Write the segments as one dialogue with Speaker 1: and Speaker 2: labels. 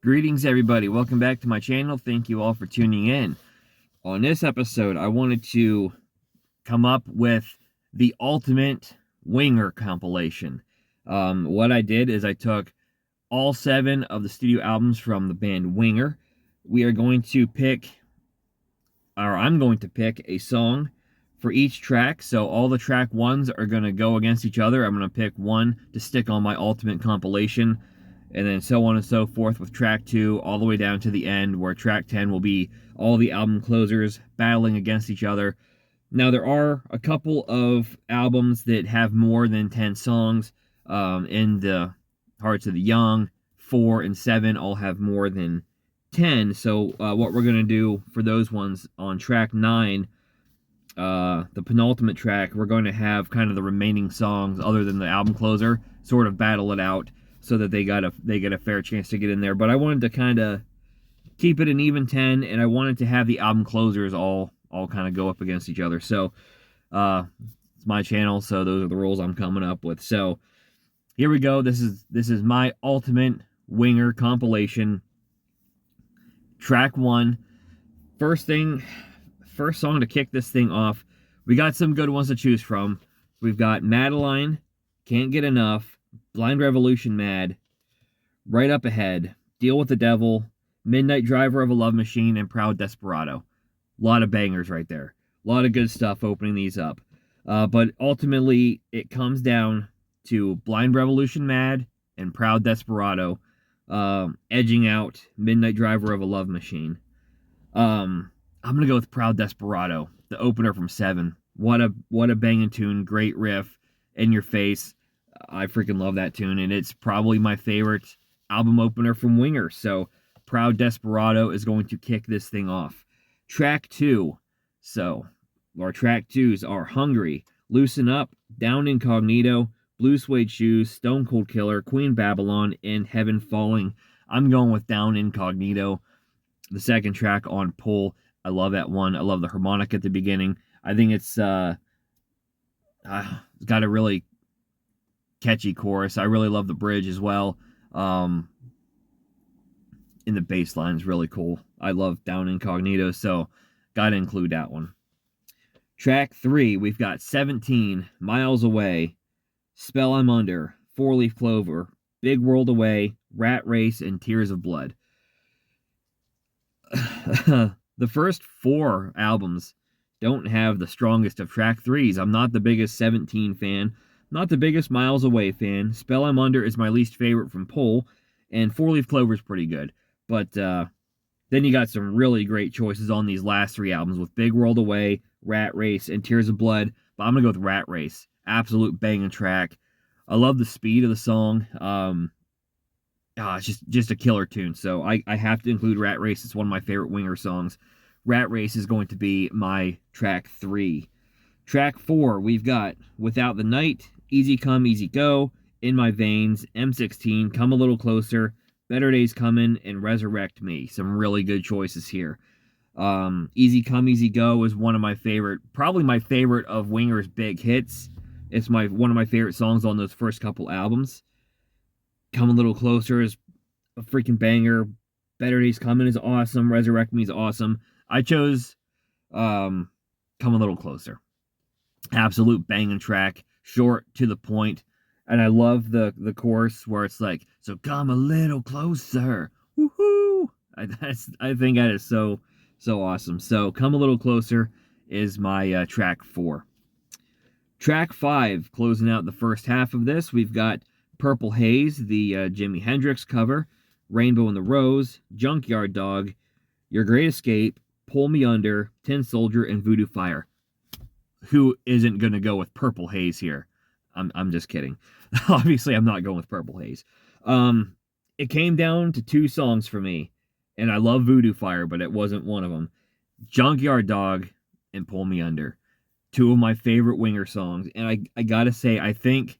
Speaker 1: Greetings, everybody. Welcome back to my channel. Thank you all for tuning in. On this episode, I wanted to come up with the ultimate Winger compilation. What I did is I took all 7 of the studio albums from the band Winger. We are going to pick, or I'm going to pick a song for each track. So all the track 1s are going to go against each other. I'm going to pick one to stick on my ultimate compilation, and then so on and so forth with track 2 all the way down to the end, where track 10 will be all the album closers battling against each other. Now, there are a couple of albums that have more than 10 songs. In the Hearts of the Young, 4 and 7 all have more than 10. So what we're going to do for those ones, on track 9, the penultimate track, we're going to have kind of the remaining songs other than the album closer sort of battle it out, so that they get a fair chance to get in there. But I wanted to kind of keep it an even 10, and I wanted to have the album closers all kind of go up against each other. So it's my channel, so those are the rules I'm coming up with. So here we go. This is my ultimate Winger compilation. Track 1. First song to kick this thing off. We got some good ones to choose from. We've got Madeline, Can't Get Enough, Blind Revolution Mad, Right Up Ahead, Deal with the Devil, Midnight Driver of a Love Machine, and Proud Desperado. A lot of bangers right there. A lot of good stuff opening these up. But ultimately, it comes down to Blind Revolution Mad and Proud Desperado, edging out Midnight Driver of a Love Machine. I'm going to go with Proud Desperado, the opener from 7. What a banging tune, great riff, in your face. I freaking love that tune, and it's probably my favorite album opener from Winger. So Proud Desperado is going to kick this thing off. Track 2. So our track 2s are Hungry, Loosen Up, Down Incognito, Blue Suede Shoes, Stone Cold Killer, Queen Babylon, and Heaven Falling. I'm going with Down Incognito, the second track on Pull. I love that one. I love the harmonic at the beginning. I think it's got a really catchy chorus. I really love the bridge as well. And the bass line is really cool. I love Down Incognito, so gotta include that one. Track 3, we've got 17, Miles Away, Spell I'm Under, 4-Leaf Clover, Big World Away, Rat Race, and Tears of Blood. The first 4 albums don't have the strongest of track 3s. I'm not the biggest 17 fan, not the biggest Miles Away fan. Spell I'm Under is my least favorite from Pull, and 4-Leaf Clover is pretty good. But then you got some really great choices on these last 3 albums with Big World Away, Rat Race, and Tears of Blood. But I'm going to go with Rat Race. Absolute banging track. I love the speed of the song. It's just a killer tune. So I have to include Rat Race. It's one of my favorite Winger songs. Rat Race is going to be my track 3. Track 4, we've got Without the Night, Easy Come, Easy Go, In My Veins, M16, Come a Little Closer, Better Days Coming, and Resurrect Me. Some really good choices here. Easy Come, Easy Go is one of my favorite, probably my favorite of Winger's big hits. It's one of my favorite songs on those first couple albums. Come a Little Closer is a freaking banger. Better Days Coming is awesome. Resurrect Me is awesome. I chose Come a Little Closer. Absolute banging track. Short, to the point. And I love the chorus where it's like, so come a little closer. Woohoo! I think that is so awesome. So Come a Little Closer is my track 4. Track 5, closing out the first half of this, we've got Purple Haze, the Jimi Hendrix cover, Rainbow in the Rose, Junkyard Dog, Your Great Escape, Pull Me Under, Tin Soldier, and Voodoo Fire. Who isn't going to go with Purple Haze here? I'm just kidding. Obviously, I'm not going with Purple Haze. It came down to 2 songs for me, and I love Voodoo Fire, but it wasn't one of them. Junkyard Dog and Pull Me Under. 2 of my favorite Winger songs, and I gotta say, I think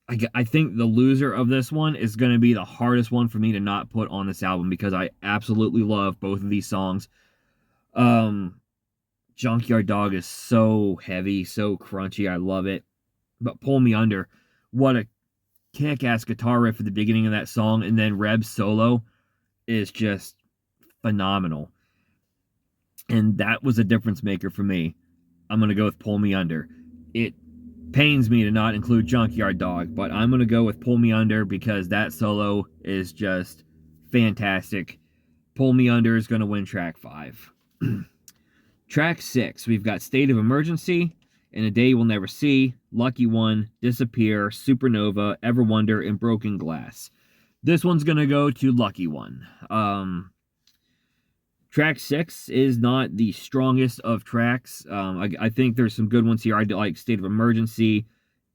Speaker 1: the loser of this one is going to be the hardest one for me to not put on this album, because I absolutely love both of these songs. Um, Junkyard Dog is so heavy, so crunchy. I love it. But Pull Me Under, what a kick-ass guitar riff at the beginning of that song, and then Reb's solo is just phenomenal. And that was a difference maker for me. I'm going to go with Pull Me Under. It pains me to not include Junkyard Dog, but I'm going to go with Pull Me Under because that solo is just fantastic. Pull Me Under is going to win track 5. Track 6, we've got State of Emergency, In a Day We'll Never See, Lucky One, Disappear, Supernova, Ever Wonder, and Broken Glass. This one's going to go to Lucky One. Track 6 is not the strongest of tracks. I think there's some good ones here. I like State of Emergency,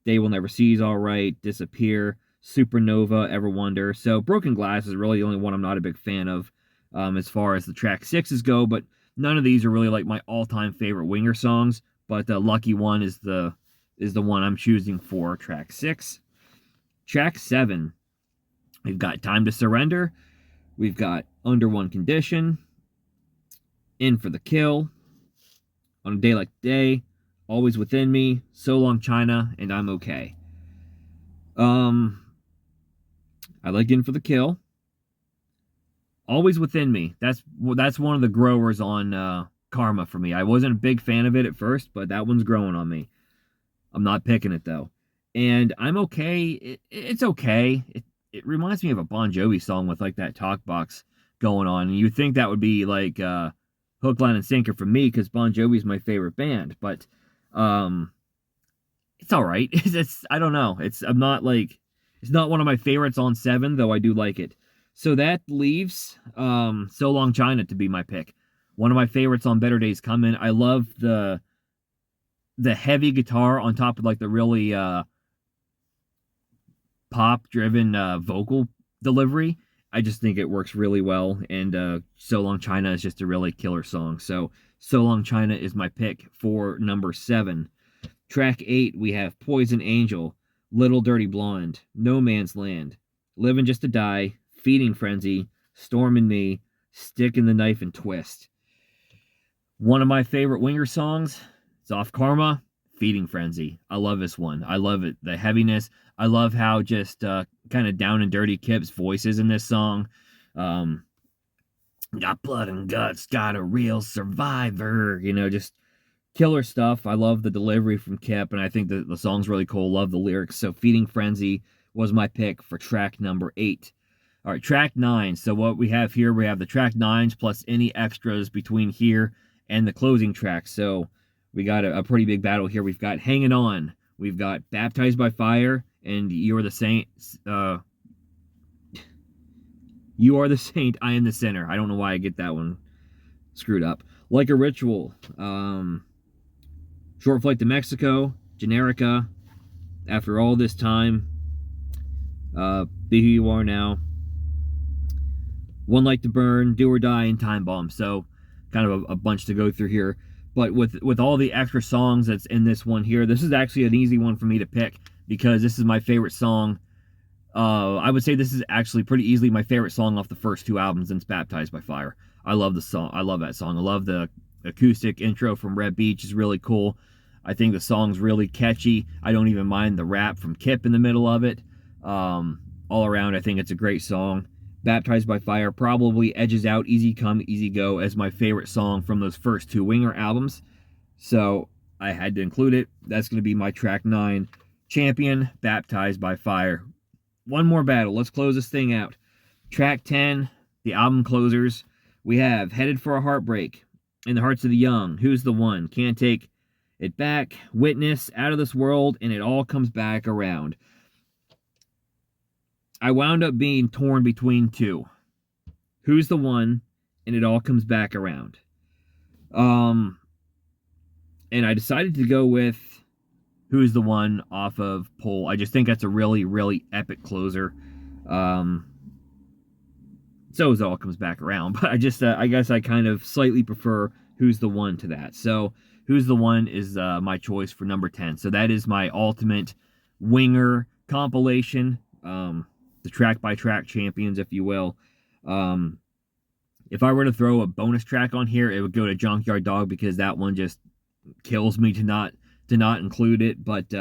Speaker 1: Day We'll Never See is all right, Disappear, Supernova, Ever Wonder. So Broken Glass is really the only one I'm not a big fan of as far as the track 6s go, but none of these are really like my all-time favorite Winger songs, but the Lucky One is the one I'm choosing for track 6. Track 7, we've got Time to Surrender, we've got Under One Condition, In for the Kill, On a Day Like Today, Always Within Me, So Long China, and I'm Okay. I like In for the Kill. Always Within Me. That's one of the growers on Karma for me. I wasn't a big fan of it at first, but that one's growing on me. I'm not picking it though. And I'm okay. It's okay. It reminds me of a Bon Jovi song with like that talk box going on. And you'd think that would be like hook, line, and sinker for me because Bon Jovi's my favorite band. But it's all right. I don't know. It's not one of my favorites on 7, though I do like it. So that leaves So Long China to be my pick. One of my favorites on Better Days Coming. I love the heavy guitar on top of like the really pop driven vocal delivery. I just think it works really well, and So Long China is just a really killer song. So Long China is my pick for number 7. Track 8, we have Poison Angel, Little Dirty Blonde, No Man's Land, Living Just to Die, Feeding Frenzy, Storm and Me, Stick in the Knife and Twist. One of my favorite Winger songs, it's off Karma, Feeding Frenzy. I love this one. I love it. The heaviness. I love how just kind of down and dirty Kip's voice is in this song. Got blood and guts, got a real survivor. Just killer stuff. I love the delivery from Kip, and I think the song's really cool. Love the lyrics. So Feeding Frenzy was my pick for track number 8. All right, track 9. So what we have here, we have the track 9s plus any extras between here and the closing track. So we got a pretty big battle here. We've got Hanging On. We've got Baptized by Fire and You Are the Saint. You Are the Saint, I Am the Sinner. I don't know why I get that one screwed up. Like a Ritual. Short Flight to Mexico. Generica. After All This Time. Be Who You Are Now. One Light to Burn, Do or Die, and Time Bomb. So kind of a bunch to go through here. But with all the extra songs that's in this one here, this is actually an easy one for me to pick because this is my favorite song. I would say this is actually pretty easily my favorite song off the first 2 albums, and it's Baptized by Fire. I love the song. I love that song. I love the acoustic intro from Red Beach. Is really cool. I think the song's really catchy. I don't even mind the rap from Kip in the middle of it. All around, I think it's a great song. Baptized by Fire probably edges out Easy Come, Easy Go as my favorite song from those first 2 Winger albums. So I had to include it. That's going to be my track 9. Champion, Baptized by Fire. One more battle. Let's close this thing out. Track 10, the album closers. We have Headed for a Heartbreak, In the Hearts of the Young, Who's the One, Can't Take It Back, Witness, Out of This World, and It All Comes Back Around. I wound up being torn between 2. Who's the One, and It All Comes Back Around. And I decided to go with Who's the One off of Pull. I just think that's a really, really epic closer. So It All Comes Back Around. But I guess I kind of slightly prefer Who's the One to that. So Who's the One is my choice for number 10. So that is my ultimate Winger compilation. The track-by-track champions, if you will. If I were to throw a bonus track on here, it would go to Junkyard Dog, because that one just kills me to not include it. But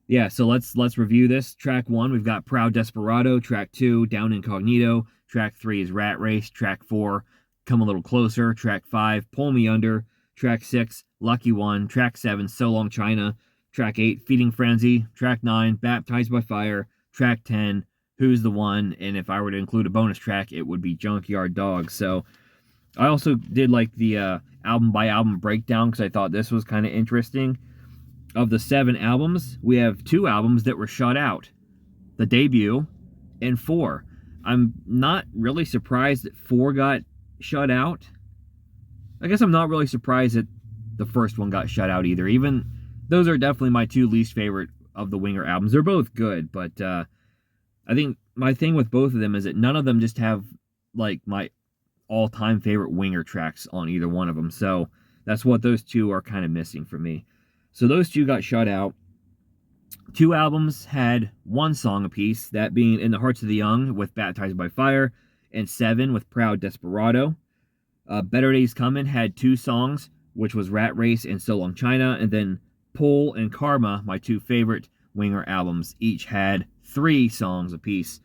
Speaker 1: yeah, so let's review this. Track 1, we've got Proud Desperado. Track 2, Down Incognito. Track 3 is Rat Race. Track 4, Come a Little Closer. Track 5, Pull Me Under. Track 6, Lucky One. Track 7, So Long China. Track 8, Feeding Frenzy. Track 9, Baptized by Fire. Track 10, Who's the One? And if I were to include a bonus track, it would be Junkyard Dog. So I also did like the album by album breakdown, because I thought this was kind of interesting. Of the 7 albums, we have 2 albums that were shut out, the debut and 4. I'm not really surprised that 4 got shut out. I guess I'm not really surprised that the first one got shut out either. Even those are definitely my 2 least favorite of the Winger albums. They're both good, but I think my thing with both of them is that none of them just have like my all-time favorite Winger tracks on either one of them. So that's what those 2 are kind of missing for me. So those 2 got shut out. 2 albums had 1 song apiece, that being In the Hearts of the Young with Baptized by Fire, and 7 with Proud Desperado. Better Days Comin' had 2 songs, which was Rat Race and So Long China, and then Pull and Karma, my 2 favorite Winger albums, each had 3 songs apiece.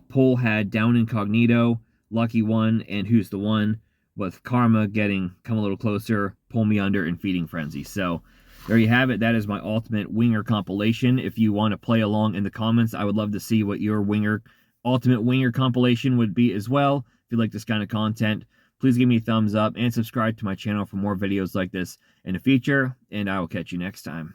Speaker 1: Pull had Down Incognito, Lucky One, and Who's the One, with Karma getting Come a Little Closer, Pull Me Under, and Feeding Frenzy. So there you have it. That is my ultimate Winger compilation. If you want to play along in the comments, I would love to see what your ultimate Winger compilation would be as well. If you like this kind of content, please give me a thumbs up and subscribe to my channel for more videos like this in the future, and I will catch you next time.